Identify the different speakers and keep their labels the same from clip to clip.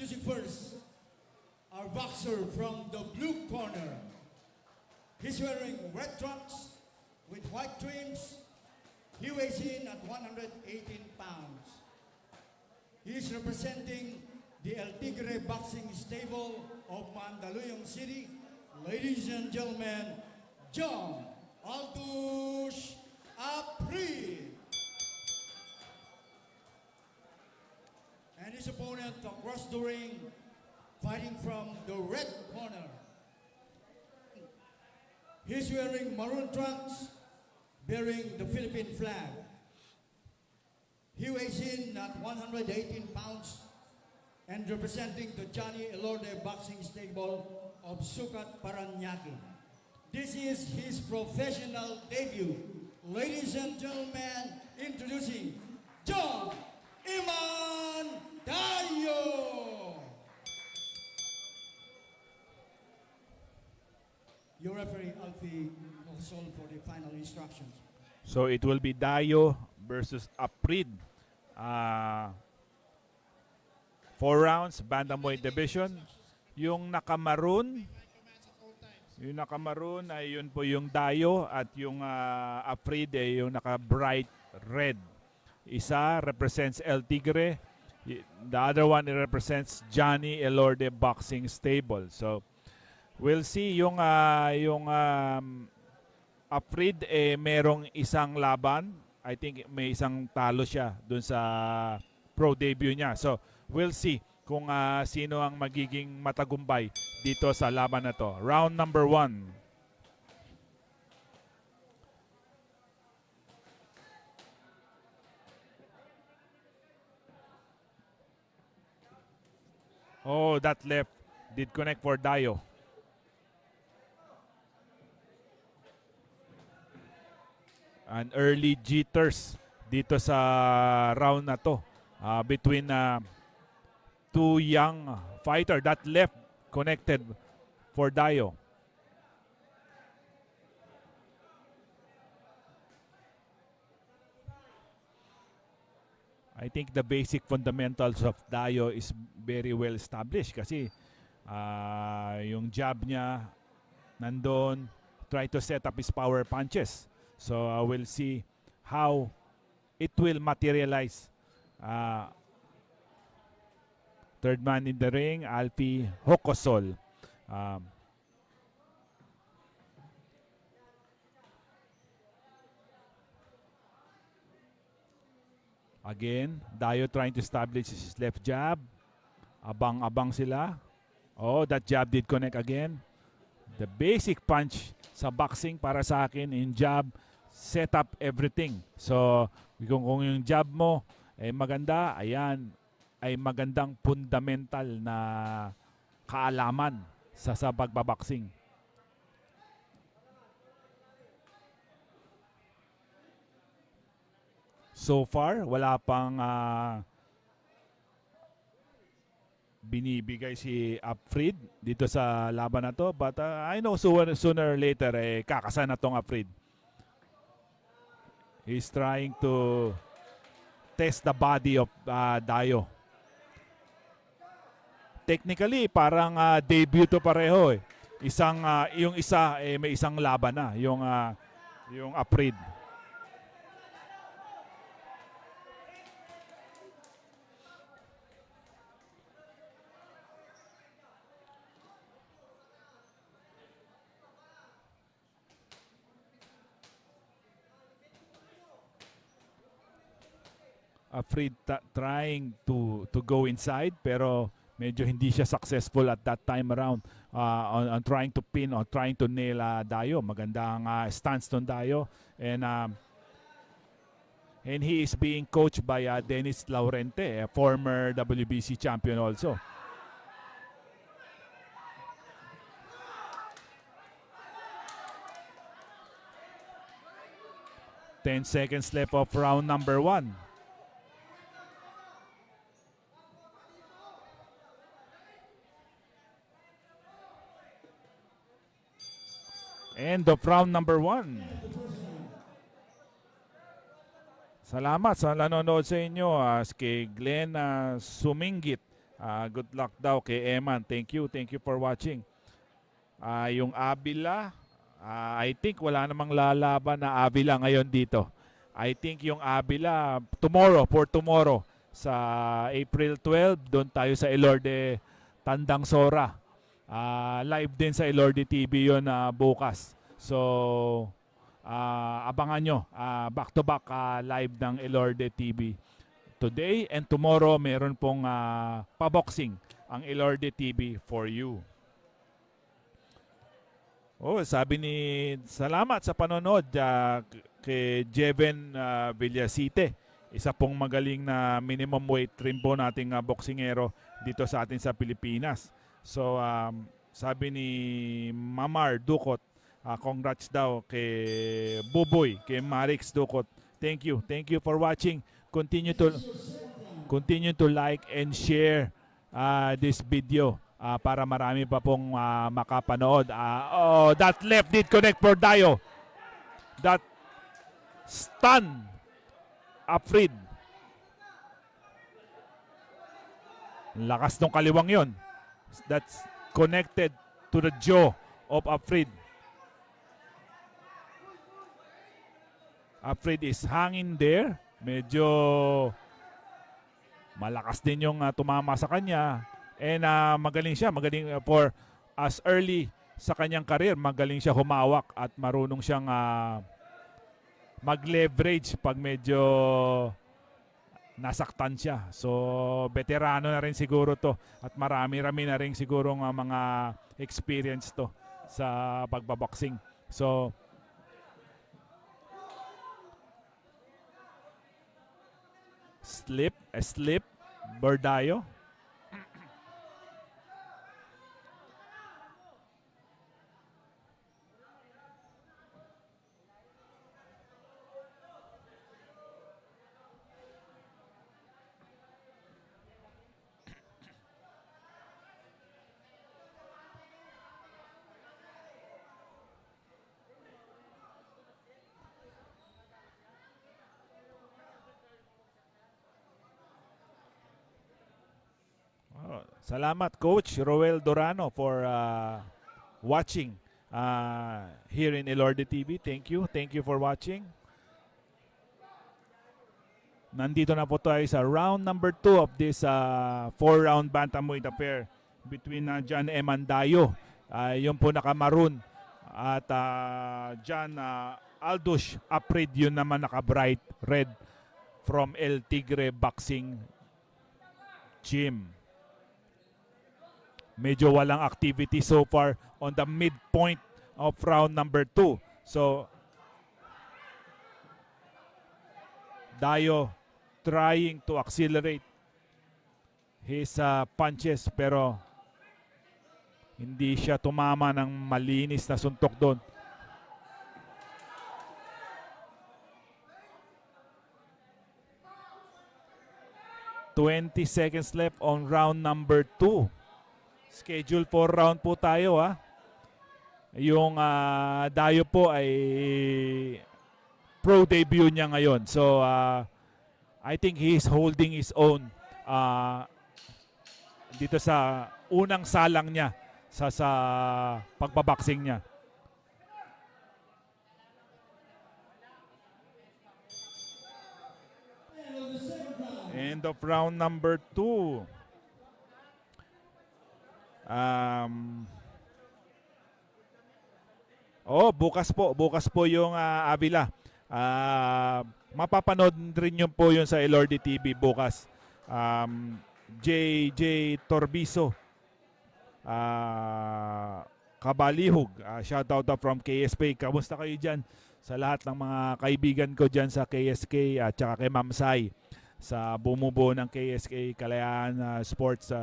Speaker 1: Introducing first, our boxer from the blue corner. He's wearing red trunks with white trims. He weighs in at 118 pounds. He is representing the El Tigre Boxing Stable of Mandaluyong City. Ladies and gentlemen, John Aldous Apri. And his opponent across the ring, fighting from the red corner. He's wearing maroon trunks, bearing the Philippine flag. He weighs in at 118 pounds and representing the Johnny Elorde Boxing Stable of Sucat, Paranaque. This is his professional debut. Ladies and gentlemen, introducing John Iman Dayo. Your referee, Alfie Mosol, for the final instructions.
Speaker 2: So it will be Dayo versus Aprid. 4 rounds, bantamweight division. Yung naka-maroon ay yun po yung Dayo at yung Aprid ay yung naka-bright red. Isa represents El Tigre. The other one represents Johnny Elorde Boxing Stable. So we'll see yung Aprid merong isang laban. I think may isang talo siya dun sa pro debut niya. So we'll see kung sino ang magiging matagumpay dito sa laban na to. Round number 1. Oh, that left did connect for Dayo. And early jitters dito sa round na to between two young fighter. That left connected for Dayo. I think the basic fundamentals of Dayo is very well established kasi yung jab niya nandun, try to set up his power punches. So we'll see how it will materialize. Third man in the ring, Alfie Hokosol. Again, Dayo trying to establish his left jab. Abang-abang sila. Oh, that jab did connect again. The basic punch sa boxing para sa akin in jab, set up everything. So, kung yung jab mo ay maganda, ayan, ay magandang fundamental na kaalaman sa pagbaboxing. So far, wala pang binibigay si Aprid dito sa laban na to. But I know sooner or later, kakasan na tong Aprid. He's trying to test the body of Dayo. Technically, parang debut to pareho. Yung isa, may isang laban na. Yung Aprid. Aprid trying to go inside pero medyo hindi siya successful at that time around on trying to pin or trying to nail Dayo. Magandang stance ton Dayo and he is being coached by Dennis Laurente, a former WBC champion also. Ten seconds left of round number 1. End of round number 1. Salamat sa nanonood sa inyo. Kay Glenn Sumingit Good luck daw kay Eman. Thank you for watching. Yung Avila, I think wala namang lalaban na Avila ngayon dito. I think yung Avila for tomorrow sa April 12, doon tayo sa Elorde Tandang Sora. Live din sa Elorde TV yun bukas. So abangan nyo, back to back live ng Elorde TV. Today and tomorrow meron pong pa-boxing ang Elorde TV for you. Oh, sabi ni salamat sa panonood kay Jeven Villasite. Isa pong magaling na minimum weight rin po nating boksingero dito sa atin sa Pilipinas. So sabi ni Mamar Dukot, congrats daw kay Buboy, kay Marix Dukot. Thank you for watching. Continue to like and share this video para marami pa pong makapanood. That left did connect for Dayo. That stun Afrid. Lakas ng kaliwang yon. That's connected to the jaw of Afrid. Afrid is hanging there. Medyo malakas din yung tumama sa kanya. And magaling siya. Magaling for as early sa kanyang career. Magaling siya humawak at marunong siyang mag-leverage pag medyo nasaktan siya. So, veterano na rin siguro to. At marami-rami na rin siguro mga experience to sa pagbaboxing. So, slip, Bordayo. Salamat Coach Roel Dorano for watching here in Elorde TV. Thank you for watching. Nandito na po tayo sa round number 2 of this 4-round bantamweight affair between John Emandayo, yung po naka-maroon, at John Aldush Afrid, yun naman naka-bright red from El Tigre Boxing Gym. Medyo walang activity so far on the midpoint of round number 2. So, Dayo trying to accelerate his punches pero hindi siya tumama ng malinis na suntok doon. $20 left on round number 2. Schedule for round po tayo Yung Dayo po ay pro debut niya ngayon. So I think he is holding his own dito sa unang salang niya sa pagbaboxing niya. End of round number 2. Bukas po yung Avila. Mapapanood rin yun po yun sa Elorde TV bukas. JJ Torbiso, Kabalihog, shoutout from KSP. Kamusta kayo dyan sa lahat ng mga kaibigan ko dyan sa KSK at saka kay Ma'am Sai sa bumubuo ng KSK Kalayaan Sports.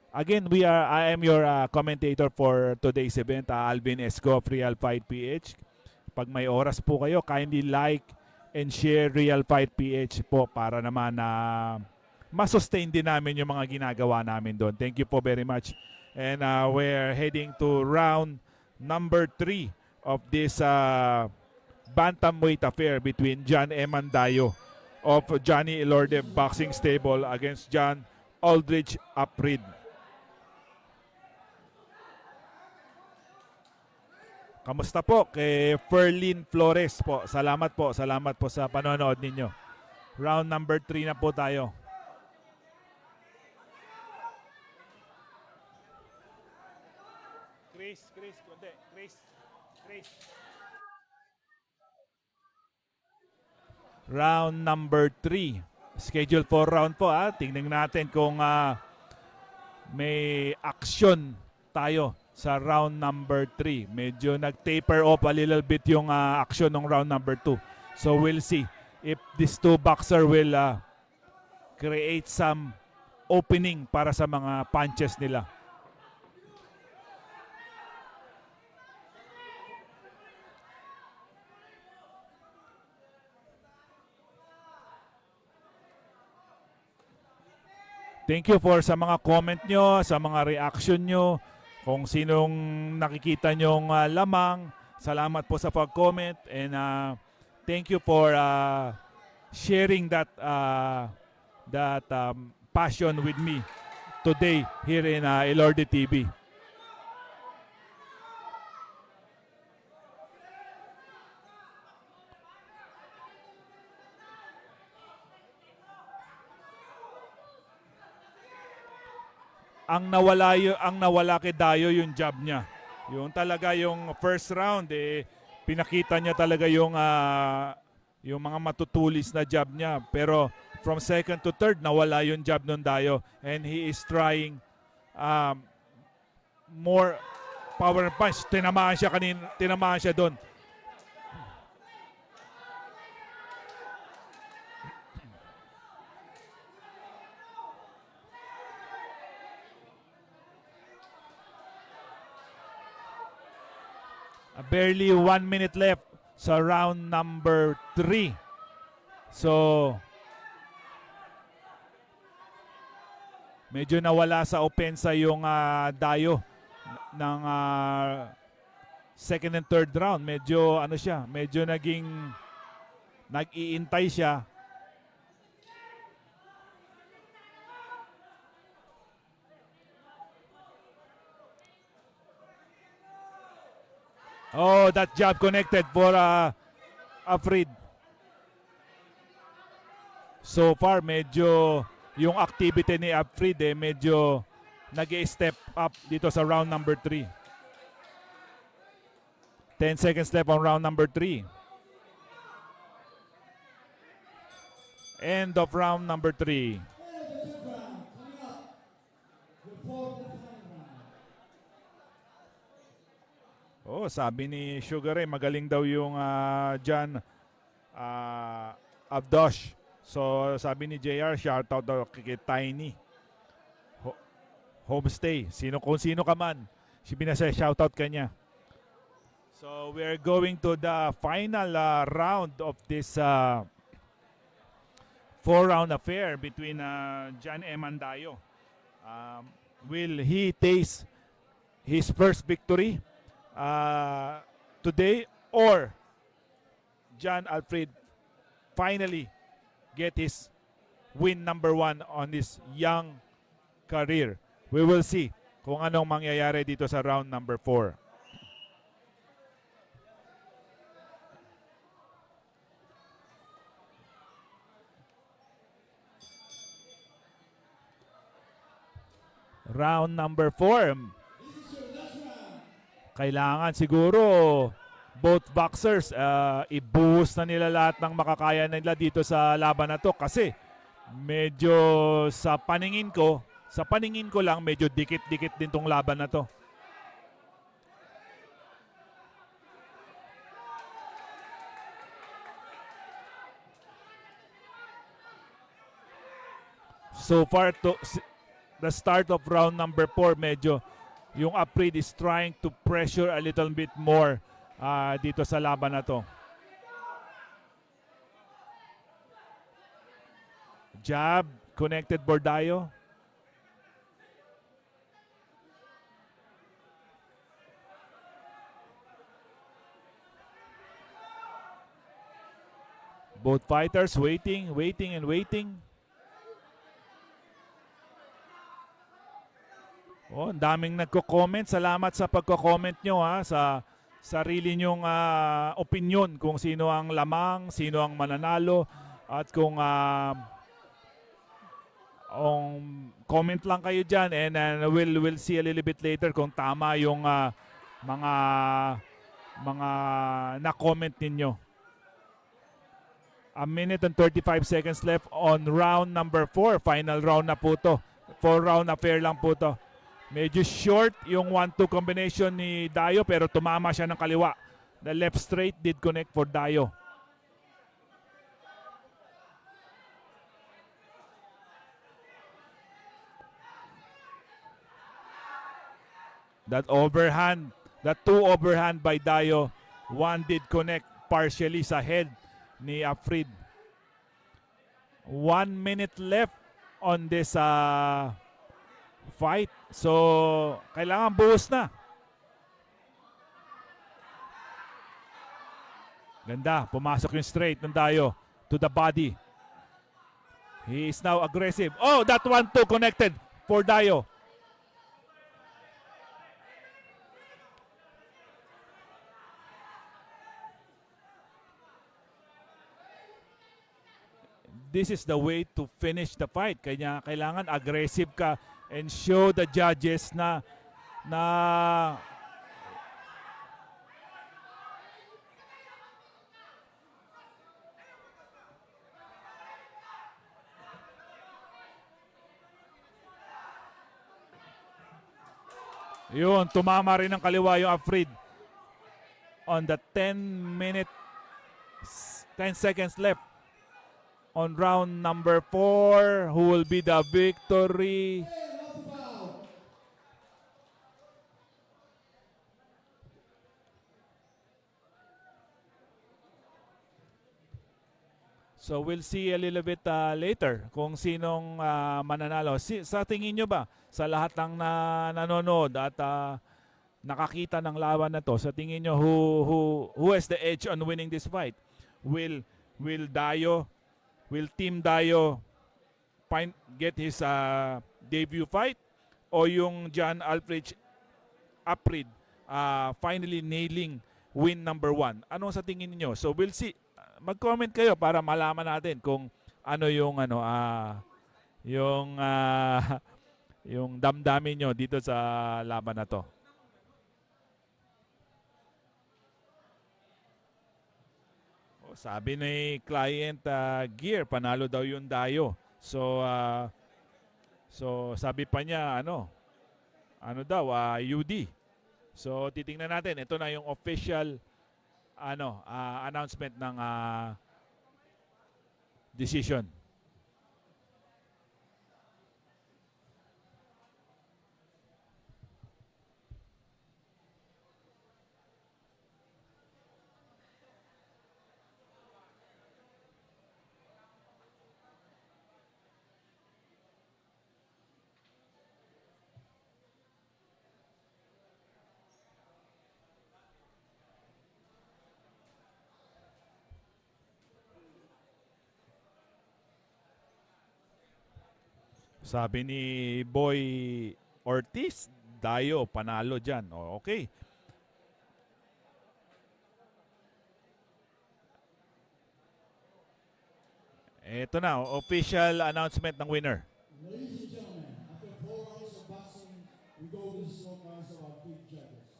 Speaker 2: Again, I am your commentator for today's event, Alvin Esco of Real Fight PH. Pag may oras po kayo, kindly like and share Real Fight PH po para naman na masustain din namin yung mga ginagawa namin doon. Thank you po very much. And we're heading to round number 3 of this bantamweight affair between John Emandayo of Johnny Elorde Boxing Stable against John Aldrich Aprid. Kamusta po kay Ferlin Flores po? Salamat po sa panonood ninyo. Round number 3 na po tayo. Chris. Round number 3. Schedule for round po. Tingnan natin kung may action tayo sa round number 3. Medyo nag-taper off a little bit yung action ng round number 2. So we'll see if these two boxer will create some opening para sa mga punches nila. Thank you for sa mga comment nyo, sa mga reaction nyo, kung sinong nakikita nyong lamang. Salamat po sa pag-comment and thank you for sharing that passion with me today here in Elorde TV. Ang nawala kay Dayo yung jab niya. Yung talaga yung first round pinakita niya talaga yung mga matutulis na jab niya. Pero from second to third nawala yung jab ng Dayo and he is trying more power and punch. Tinamaan siya doon. Barely 1 minute left sa round number 3. So, medyo nawala sa opensa yung Dayo ng second and third round. Medyo medyo nag-iintay siya. Oh, that jab connected for Aprid. So far, medyo yung activity ni Aprid medyo nag-step up dito sa round number 3. 10 seconds left on round number 3. End of round number 3. Oh, sabi ni Sugar Ray, magaling daw yung John Abdosh. So, sabi ni JR, shoutout daw kay Tiny. Homestay. Kung sino ka man, shoutout ka niya. So, we're going to the final round of this 4-round affair between John M. and Dayo. Will he taste his first victory today, or John Alfred finally get his win number 1 on his young career? We will see kung anong mangyayari dito sa round number 4. Round number 4. Kailangan siguro both boxers ibuhos na nila lahat ng makakaya nila dito sa laban na to, kasi medyo sa paningin ko lang medyo dikit-dikit din tong laban na to. So far to the start of round number 4, medyo yung Aprid is trying to pressure a little bit more dito sa laban na to. Jab, connected Bordayo. Both fighters waiting, waiting, and waiting. Oh, ang daming nagko-comment. Salamat sa pagko-comment nyo ha, sa sarili nyong opinion kung sino ang lamang, sino ang mananalo, at kung comment lang kayo dyan, and we'll see a little bit later kung tama yung mga na-comment ninyo. A minute and 35 seconds left on round number 4. Final round na po to. 4 round affair lang po to. Medyo short yung 1-2 combination ni Dayo, pero tumama siya ng kaliwa. The left straight did connect for Dayo. That overhand, that 2 overhand by Dayo, 1 did connect partially sa head ni Afrid. 1 minute left on this fight. So, kailangan buhos na. Ganda, pumasok yung straight ng Dayo to the body. He is now aggressive. Oh, that 1-2 connected for Dayo. This is the way to finish the fight. Kaya kailangan aggressive ka and show the judges na yun, tumama rin ng kaliwa yung Afrid on the 10 seconds left on round number 4. Who will be the victory? So we'll see a little bit later kung sinong mananalo. Sa tingin nyo ba, sa lahat ng nanonood at nakakita ng laban na to, sa tingin nyo who has the edge on winning this fight? Will Team Dayo get his debut fight, o yung John Afrid finally nailing win number 1? Ano sa tingin niyo? So we'll see. Mag-comment kayo para malaman natin kung ano yung yung damdamin nyo dito sa laban na to. Sabi ni client Gear, panalo daw yung Dayo. So sabi pa niya ano daw UD. So titingnan natin, ito na yung official announcement ng decision. Sabi ni Boy Ortiz, Dayo, panalo dyan. O, okay. Ito na, official announcement ng winner.
Speaker 1: Ladies and gentlemen, after 4 rounds of boxing, we go to the scorecards of our 3 judges.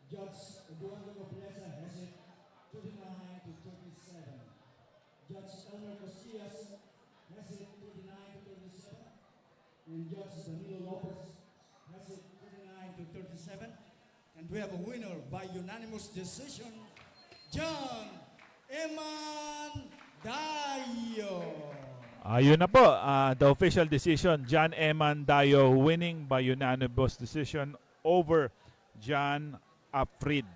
Speaker 1: Judge Eduardo Nobleza has it 39 to 37. Judge Elmer Casillas has it 39 to 37. And Judge Danilo Lopez has it 39 to 37. And we have a winner by unanimous decision, John Eman Dayo.
Speaker 2: Ayun na po, the official decision, John Eman Dayo winning by unanimous decision over John Afrid.